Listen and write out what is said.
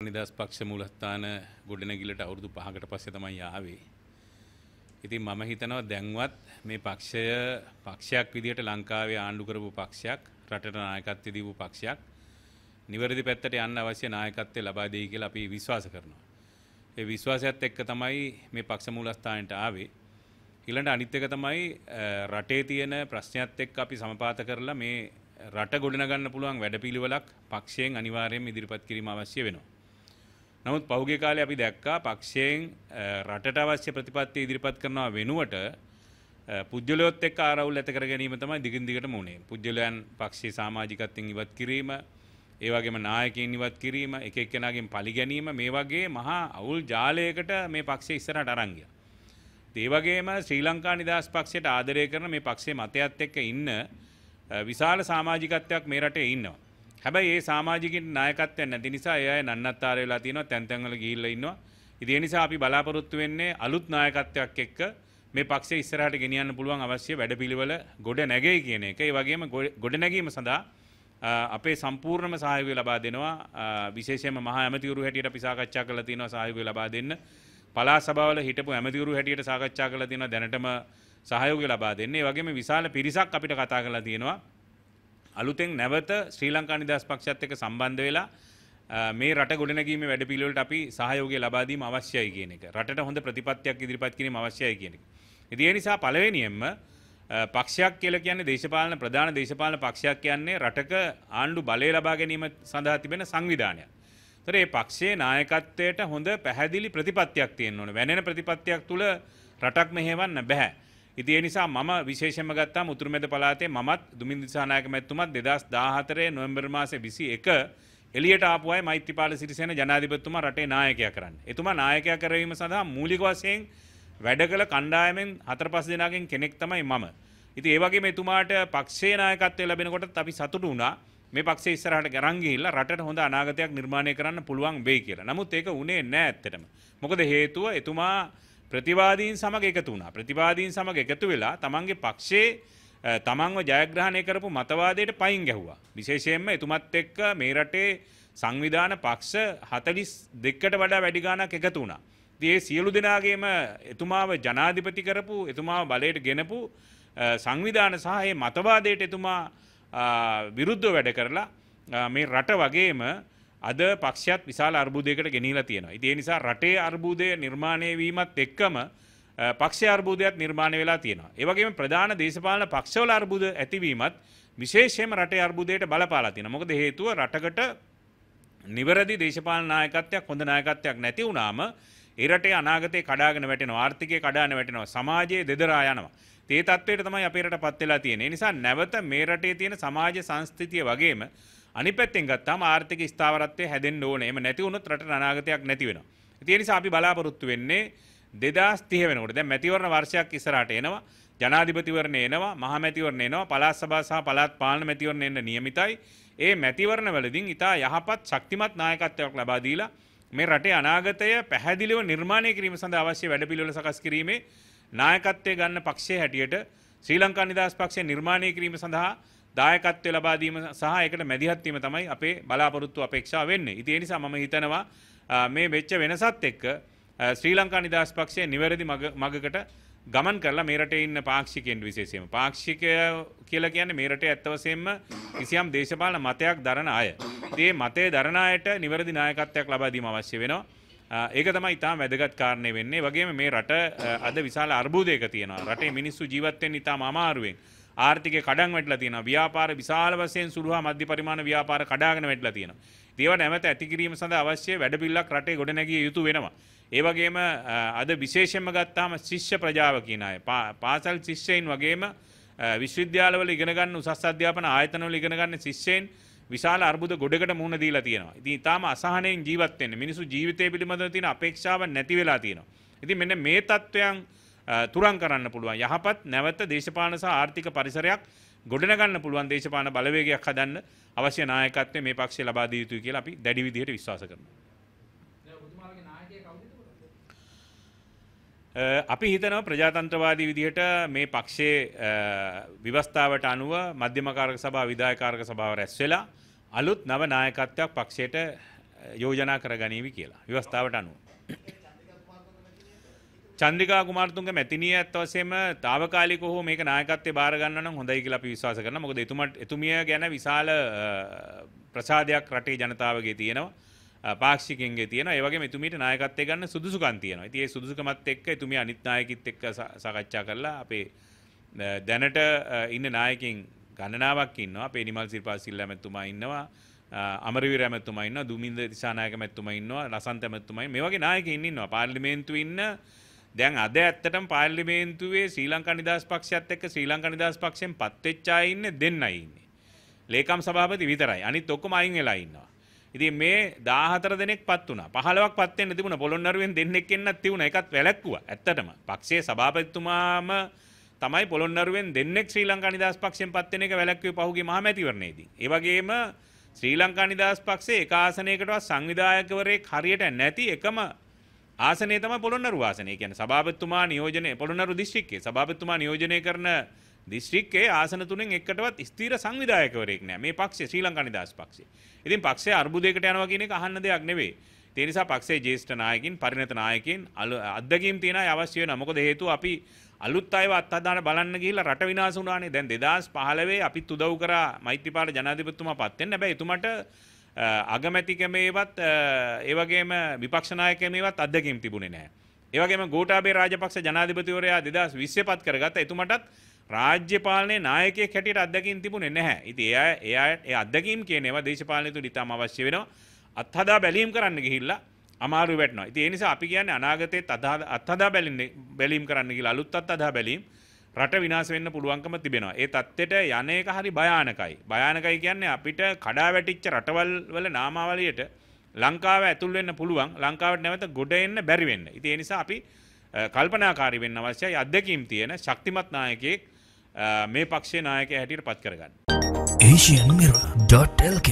නිදහස් පක්ෂ මූලස්ථාන ගොඩනැගිල්ලට අවුරුදු 5කට පස්සේ තමයි ආවේ. ඉතින් මම හිතනවා දැන්වත් මේ පක්ෂය පක්ෂයක් විදියට ලංකාවේ ආණ්ඩු කරපු පක්ෂයක්, රටට නායකත්වය දීපු පක්ෂයක් නිවැරදි පැත්තට යන්න අවශ්‍ය නායකත්වය ලබා දෙයි කියලා අපි විශ්වාස කරනවා. ඒ විශ්වාසයත් එක්ක තමයි මේ පක්ෂ මූලස්ථානයට ආවේ. ඊළඟ අනිත් එක තමයි රටේ තියෙන ප්‍රශ්නයත් එක්ක අපි සමපාත කරලා මේ රට ගොඩනගන්න පුළුවන් වැඩපිළිවෙලක් පක්ෂයෙන් අනිවාර්යයෙන්ම ඉදිරිපත් කිරීම අවශ්‍ය වෙනවා. නමුත් පහුගිය කාලේ අපි දැක්කා පක්ෂයෙන් රටට අවශ්‍ය ප්‍රතිපත්ති ඉදිරිපත් කරනවා වෙනුවට පුජ්‍යලයොත් එක්ක ආරවුල් ඇති කර ගැනීම තමයි දිගින් දිගටම උනේ. පුජ්‍යලයන් පක්ෂයේ සමාජිකත්වයෙන් ඉවත් කිරීම, ඒ වගේම නායකයින් ඉවත් කිරීම, එක එක්කෙනාගෙන් පලි ගැනීම, මේ වගේ මහා අවුල් ජාලයකට මේ පක්ෂය ඉස්සරහට අරන් ගියා. ඒ වගේම ශ්‍රී ලංකා නිදහස් පක්ෂයට ආදරය කරන මේ පක්ෂයේ මතයත් එක්ක ඉන්න විශාල සමාජිකත්වයක් මේ රටේ ඉන්නවා. හැබැයි ඒ සමාජිකින් නායකත්වයක් නැති නිසා ඒ අය නන්නත්තර වෙලා තියෙනවා, තැන් තැන් වල ගිහිල්ලා ඉන්නවා. ඉතින් ඒ නිසා අපි බලාපොරොත්තු වෙන්නේ අලුත් නායකත්වයක් එක්ක මේ පක්ෂය ඉස්සරහට ගෙනියන්න පුළුවන් අවශ්‍ය වැඩපිළිවෙල ගොඩ නැගෙයි කියන එක. ඒ වගේම ගොඩ නැගීම සඳහා අපේ සම්පූර්ණම සහයෝගය ලබා දෙනවා. විශේෂයෙන්ම මහා ඇමතිවරු හැටියට අපි සාකච්ඡා කරලා තියෙනවා සහයෝගය ලබා දෙන්න. පළාත් සභාවල හිටපු ඇමතිවරු හැටියට සාකච්ඡා කරලා තියෙනවා දැනටම සහයෝගය ලබා දෙන්න. ඒ වගේම විශාල පිරිසක් අපිට කතා කරලා තියෙනවා අලුතෙන් නැවත ශ්‍රී ලංකා නිදහස් පක්ෂයත් එක්ක සම්බන්ධ වෙලා මේ රට ගොඩනැගීමේ වැඩපිළිවෙලට අපි සහයෝගය ලබා දීම අවශ්‍යයි කියන එක. රටට හොඳ ප්‍රතිපත්තියක් ඉදිරිපත් කිරීම අවශ්‍යයි කියන එක. ඉතින් ඒ නිසා පළවෙනියෙන්ම පක්ෂයක් කියලා කියන්නේ දේශපාලන ප්‍රධාන දේශපාලන පක්ෂයක් කියන්නේ රටක ආණ්ඩු බලය ලබා ගැනීම සඳහා තිබෙන සංවිධානයක්. ඒතර මේ පක්ෂයේ නායකත්වයට හොඳ පැහැදිලි ප්‍රතිපත්තියක් තියෙන්න ඕනේ. වෙනෙන ප්‍රතිපත්තියක් තුල රටක් මෙහෙවන්න බෑ. ඉතින් ඒ නිසා මම විශේෂයෙන්ම ගත්තාම උතුරුමැද පළාතේ මමත් දුමින්ද දිසානායක මැතිතුමත් 2014 නොවැම්බර් මාසේ 21 එළියට ආපු අය මෛත්‍රීපාල සිරිසේන ජනාධිපතිතුමා රටේ නායකයා කරන්න. එතුමා නායකයා කරවීම සඳහා මූලික වශයෙන් වැඩ කළ කණ්ඩායමෙන් 4-5 දෙනාගෙන් කෙනෙක් තමයි මම. ඉතින් ඒ වගේම එතුමාට පක්ෂයේ නායකත්වය ලැබෙනකොටත් අපි සතුටු වුණා. මේ පක්ෂය ඉස්සරහට ගරන් ගිහිල්ලා රටට හොඳ අනාගතයක් නිර්මාණය කරන්න පුළුවන් වෙයි කියලා. නමුත් ඒක උනේ නැහැ ඇත්තටම. මොකද හේතුව එතුමා ප්‍රතිවාදීන් සමග එකතු වුණා. ප්‍රතිවාදීන් සමග එකතු වෙලා තමන්ගේ පක්ෂයේ තමන්ව ජයග්‍රහණය කරපු මතවාදයට පයින් ගැහුවා. විශේෂයෙන්ම එතුමත් එක්ක මේ රටේ සංවිධාන පක්ෂ 42කට වඩා වැඩි ගාණක් එකතු වුණා. ඉතින් මේ සියලු දෙනාගේම එතුමාව ජනාධිපති කරපු, එතුමාව බලයට ගෙනපු සංවිධාන සහ මේ මතවාදයට එතුමා විරුද්ධව වැඩ කරලා මේ රට වගේම අද පක්ෂයත් විශාල අර්බුදයකට ගෙනිලා තියෙනවා. ඉතින් ඒ නිසා රටේ අර්බුදය නිර්මාණය වීමත් එක්කම පක්ෂයේ අර්බුදයක් නිර්මාණය වෙලා තියෙනවා. ඒ වගේම ප්‍රධාන දේශපාලන පක්ෂවල අර්බුද ඇතිවීමත් විශේෂයෙන්ම රටේ අර්බුදයට බලපාලා තියෙනවා. මොකද හේතුව රටකට නිවැරදි දේශපාලන නායකත්වයක්, හොඳ නායකත්වයක් නැති වුණාම ඒ රටේ අනාගතේ කඩාගෙන වැටෙනවා, ආර්ථිකය කඩාගෙන වැටෙනවා, සමාජයේ දෙදරා යනවා. ඒ තත්ත්වයට තමයි අපේ රටපත් වෙලා තියෙන්නේ. ඒ නිසා නැවත මේ රටේ තියෙන සමාජ සංස්කෘතිය වගේම අනිත් පැත්තෙන් ගත්තාම ආර්ථික ස්ථාවරත්වය හැදෙන්න ඕනේ. එහෙම නැති වුණොත් රටට අනාගතයක් නැති වෙනවා. ඒ නිසා අපි බලාපොරොත්තු වෙන්නේ 2030 වෙනකොට දැන් මැතිවරණ වර්ෂයක් ඉස්සරහට එනවා. ජනාධිපතිවරණ එනවා, මහා මැතිවරණ එනවා, පළාත් සභා සහ පළාත් පාලන මැතිවරණ එන්න නියමිතයි. ඒ මැතිවරණ වලදීන් ඉතා යහපත් ශක්තිමත් නායකත්වයක් ලබා දීලා මේ රටේ අනාගතය පැහැදිලිව නිර්මාණය කිරීම සඳහා අවශ්‍ය වැඩපිළිවෙළ සකස් කිරීමේ නායකත්වය ගන්න පක්ෂයේ හැටියට ශ්‍රී ලංකා නිදහස් පක්ෂය නිර්මාණය කිරීම සඳහා දායකත්වය ලබා දීම සහ ඒකට මැදිහත් වීම තමයි අපේ බලාපොරොත්තු අපේක්ෂාව වෙන්නේ. ඉතින් ඒ නිසා මම හිතනවා මේ වෙච්ච වෙනසත් එක්ක ශ්‍රී ලංකා නිදහස් පක්ෂය නිවැරදි මගකට ගමන් කරලා මේ රටේ ඉන්න පාක්ෂිකයන් විශේෂයෙන්ම පාක්ෂිකය කියලා කියන්නේ මේ රටේ ඇත්ත වශයෙන්ම කිසියම් දේශපාලන මතයක් දරන අය. මේ මතයේ දරන අයට නිවැරදි නායකත්වයක් ලබා දීම අවශ්‍ය වෙනවා. ඒක තමයි ඉතාම වැදගත් කාරණේ වෙන්නේ. වගේම මේ රට අද විශාල අර්බුදයක තියෙනවා. රටේ මිනිස්සු ජීවත් වෙන්න ඉතාම අමාරුවෙන්. ආර්ථිකය කඩන් වැටලා තියෙනවා. ව්‍යාපාර විශාල වශයෙන් සුළු හා මධ්‍ය පරිමාණ ව්‍යාපාර කඩාගෙන වැටලා තියෙනවා. ඒවා නැවත ඇති කිරීම සඳහා අවශ්‍ය වැඩපිළිවෙලක් රටේ ගොඩනැගිය යුතු වෙනවා. ඒ වගේම අද විශේෂයෙන්ම ගත්තාම ශිෂ්‍ය ප්‍රජාව කියන අය පාසල් ශිෂ්‍යයින් වගේම විශ්වවිද්‍යාලවල ඉගෙන ගන්න උසස් අධ්‍යාපන ආයතනවල ඉගෙන ගන්න ශිෂ්‍යයින් විශාල අර්බුද ගොඩකට මුහුණ දීලා තියෙනවා. ඉතින් ඊටාම අසහනයෙන් ජීවත් වෙන්නේ. මිනිස්සු ජීවිතය පිළිබඳව තියෙන අපේක්ෂාව නැති වෙලා තියෙනවා. ඉතින් මෙන්න මේ තත්වයන් තුරන් කරන්න පුළුවන් යහපත් නැවත දේශපාලන සහ ආර්ථික පරිසරයක් ගොඩනගන්න පුළුවන් දේශපාලන බලවේගයක් හදන්න අවශ්‍ය නායකත්වය මේ පක්ෂය ලබා දිය යුතුයි කියලා අපි දැඩි විදිහට විශ්වාස කරනවා. අපි හිතනවා ප්‍රජාතන්ත්‍රවාදී විදිහට මේ පක්ෂයේ ව්‍යවස්ථාවට අනුව මධ්‍යම කාරක සභාව විධායක කාරක සභාව රැස් වෙලා අලුත් නව නායකත්වයක් පක්ෂයට යෝජනා කරගනීවි කියලා ව්‍යවස්ථාවට අනුව. චන්ද්‍රිකා කුමාරතුංග මැතිණිය ඇත්ත වශයෙන්ම తాවකාලිකව හෝ මේක නායකත්වයේ බාර ගන්න නම් හොඳයි කියලා අපි විශ්වාස කරනවා. මොකද එතුමිය ගැන විශාල ප්‍රසාදයක් රටේ ජනතාවගේ තියෙනවා. පාක්ෂිකයන්ගේ තියෙනවා. ඒ වගේම එතුමියට නායකත්වයේ ගන්න සුදුසුකම් තියෙනවා. ඉතින් ඒ සුදුසුකමත් එක්ක එතුමිය අනිත් නායකිත් එක්ක සාකච්ඡා කරලා අපේ දැනට ඉන්න නායකින් ගණනාවක් ඉන්නවා. අපේ නිමල් සිරිපා සිල්ලා මැතිතුමා ඉන්නවා. අමරවීර මැතිතුමා ඉන්නවා. දුමින්ද දිසානායක මැතිතුමා ඉන්නවා. ලසන්ත මැතිතුමා මේ වගේ නායකයින් ඉන්නවා. පාර්ලිමේන්තුවේ ඉන්න දැන් අද ඇත්තටම පාර්ලිමේන්තුවේ ශ්‍රී ලංකා නිදහස් පක්ෂයත් එක්ක ශ්‍රී ලංකා නිදහස් පක්ෂයෙන් පත් වෙච්ච අය ඉන්නේ දෙන්නයි ඉන්නේ. ලේකම් සභාපති විතරයි. අනිත් ඔක්කොම අයින් වෙලා ඉන්නවා. ඉතින් මේ 14 දෙනෙක් පත් වුණා. 15ක් පත් වෙන්න තිබුණා. පොළොන්නරුවෙන් දෙන්නෙක් එන්නත් තිබුණා. ඒකත් වැළැක්කුවා. ඇත්තටම පක්ෂයේ සභාපතිතුමාම තමයි පොළොන්නරුවෙන් දෙන්නෙක් ශ්‍රී ලංකා නිදහස් පක්ෂයෙන් පත් වෙන එක වැළැක්කුවේ පහුගිය මහමැතිවරණයේදී. ඒ වගේම ශ්‍රී ලංකා නිදහස් පක්ෂයේ එක ආසනයකටවත් සංවිධායකවරයෙක් හරියට නැති එකම ආසනය තමයි පොළොන්නරු ආසනය. ඒ කියන්නේ සභාපතිතුමා නියෝජනය පොළොන්නරු දිස්ත්‍රික්කයේ සභාපතිතුමා නියෝජනය කරන දිස්ත්‍රික්කයේ ආසන තුනෙන් එකකටවත් ස්ථීර සංවිධායකවරයෙක් නැහැ. මේ පක්ෂය ශ්‍රී ලංකා නිදහස් පක්ෂය. ඉතින් පක්ෂය අර්බුදයකට යනවා කියන එක අහන්න දෙයක් නෙවෙයි. ඒ නිසා පක්ෂයේ ජ්‍යෙෂ්ඨ නායකින් පරිණත නායකින් අත්දැකීම් තියන අය අවශ්‍ය වෙනවා. මොකද හේතුව අපි අලුත් අයව අත්හදාන බලන්න ගිහිල්ලා රට විනාශ වුණානේ. දැන් 2015 අපිත් උදව් කරා මෛත්‍රීපාල ජනාධිපතිතුමා පත් වෙන්න. හැබැයි එතුමට අගමැතිකමේවත් ඒ වගේම විපක්ෂ නායකකමේවත් අත්දැකීම් තිබුණේ නැහැ. ඒ වගේම ගෝඨාභය රාජපක්ෂ ජනාධිපතිවරයා 2020 පත් කරගත්තා. එතුමටත් රාජ්‍ය පාලනයේ නායකයෙක් හැටියට අත්දැකීම් තිබුණේ නැහැ. ඉතින් ඒ අත්දැකීම් කියන ඒවා දේශපාලනය තුළ ඉතාම අවශ්‍ය වෙනවා. අත්හදා බැලීම් කරන්න ගිහිල්ලා අමාරු වෙටනවා. ඉතින් ඒ නිසා අපි කියන්නේ අනාගතයේත් අත්හදා බැලීම් කරන්න ගිහිල්ලා අලුත් අත්හදා බැලීම් රට විනාශ වෙන්න පුළුවන්කම තිබෙනවා. ඒ தත්ත්වයට යන එක හරි භයානකයි. භයානකයි කියන්නේ අපිට කඩා වැටිච්ච රටවල් වල නාමාවලියට ලංකාව ඇතුල් වෙන්න පුළුවන්. ලංකාවට නැවත ගොඩ එන්න බැරි වෙන්න. ඉතින් ඒ නිසා අපි කල්පනාකාරී වෙන්න අවශ්‍යයි. අධ්‍යක්ීම් තියෙන ශක්තිමත් නායකයෙක් මේ පක්ෂයේ නායකයා හැටියට පත් කරගන්න. asianmirror.lk